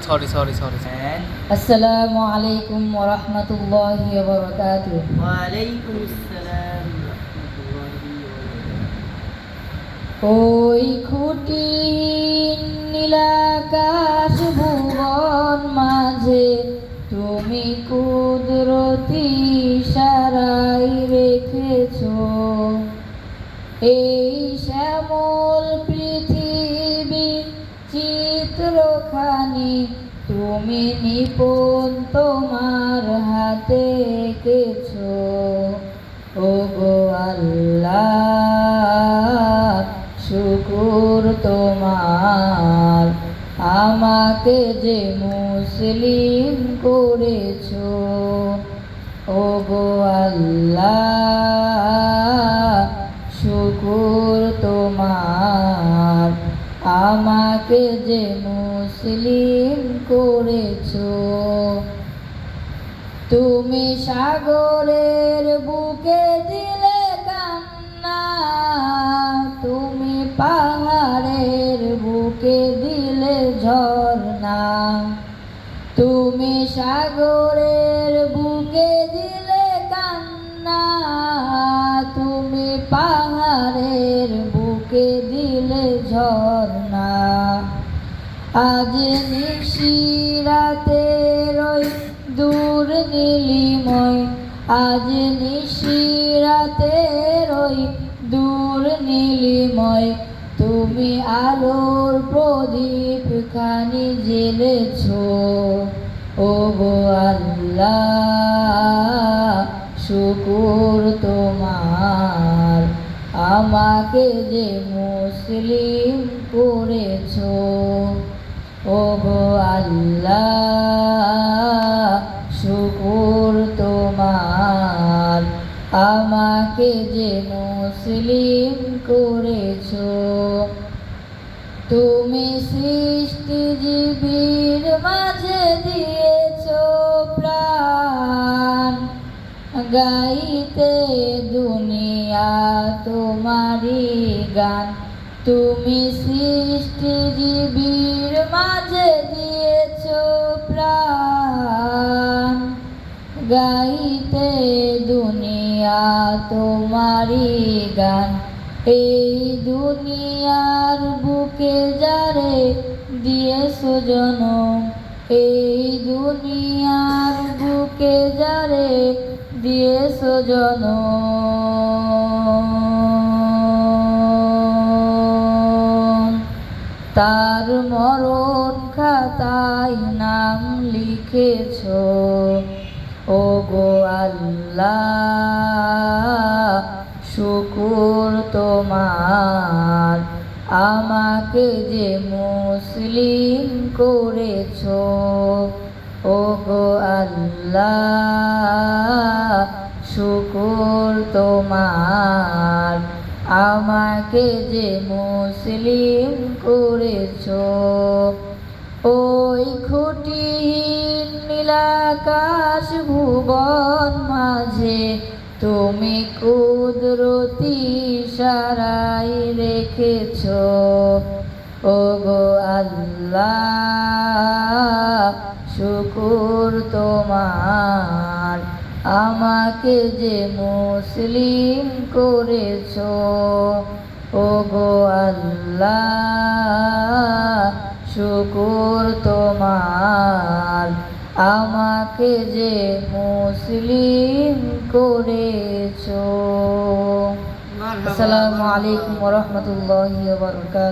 Sorry. আসসালামু আলাইকুম ওয়া রাহমাতুল্লাহি ওয়া বারাকাতুহু। ওয়া আলাইকুম আসসালাম ওয়া রাহমাতুল্লাহি ওয়া বারাকাতুহু। ওই খুঁটিহীন নীলাকাশ ভুবন মাঝে তুমি কুদরতি ইশারায় রেখেছো এই শ্যামল পৃথিবীর চিত্রখানি তুমি নিপুণ তোমার হাতে এঁকেছো। ওগো আল্লাহ শুকুর তোমার আমাকে যে মুসলিম করেছো। ওগো আল্লাহ শুকুর তোমার আমাকে যে মুসলিম করেছো। তুমি সাগরের বুকে দিলে কান্না তুমি পাহাড়ের বুকে দিলে ঝর্ণা তুমি সাগরের বুকে দিলে কান্না তুমি পাহাড়ের বুকে দিলে ঝর্ণা। আজ নিশিরাতের ওই দূর নীলিময় আজ নিশিরাতের ওই দূর নীলিময় তুমি আলোর প্রদীপ খানি জ্বেলেছো। ওগো আল্লাহ শুকুর তোমার আমাকে যে মুসলিম করেছো। ওগো আল্লাহ শুকুর তোমার আমাকে যে মুসলিম করেছো। তুমি সৃষ্টিজীবীর মাঝে দিয়েছো প্রাণ গাইতে দুনিয়া তোমারই গান তুমি সৃষ্টিজীবীর মাঝে দিয়েছো প্রাণ গাইতে দুনিয়া তোমারই গান। এই দুনিয়ার বুকে যারে দিয়েছো জনম এই দুনিয়ার বুকে যারে দিয়েছো জনম তার মরণ খাতায় নাম লিখেছো। ওগো আল্লাহ শুকুর তোমার আমাকে যে মুসলিম করেছো। ওগো আল্লাহ শুকুর তোমার আমাকে যে মুসলিম করেছো। ওই খুঁটিহীন নীলাকাশ ভুবন মাঝে তুমি কুদরতি ইশারায় রেখেছো। ওগো আল্লাহ শুকুর তোমার আমাকে যে মুসলিম করেছো। ওগো আল্লাহ শুকুর তোমার আমাকে যে মুসলিম করেছো। আসসালামু আলাইকুম ওয়া রাহমাতুল্লাহি ওয়া বারাকাতুহু।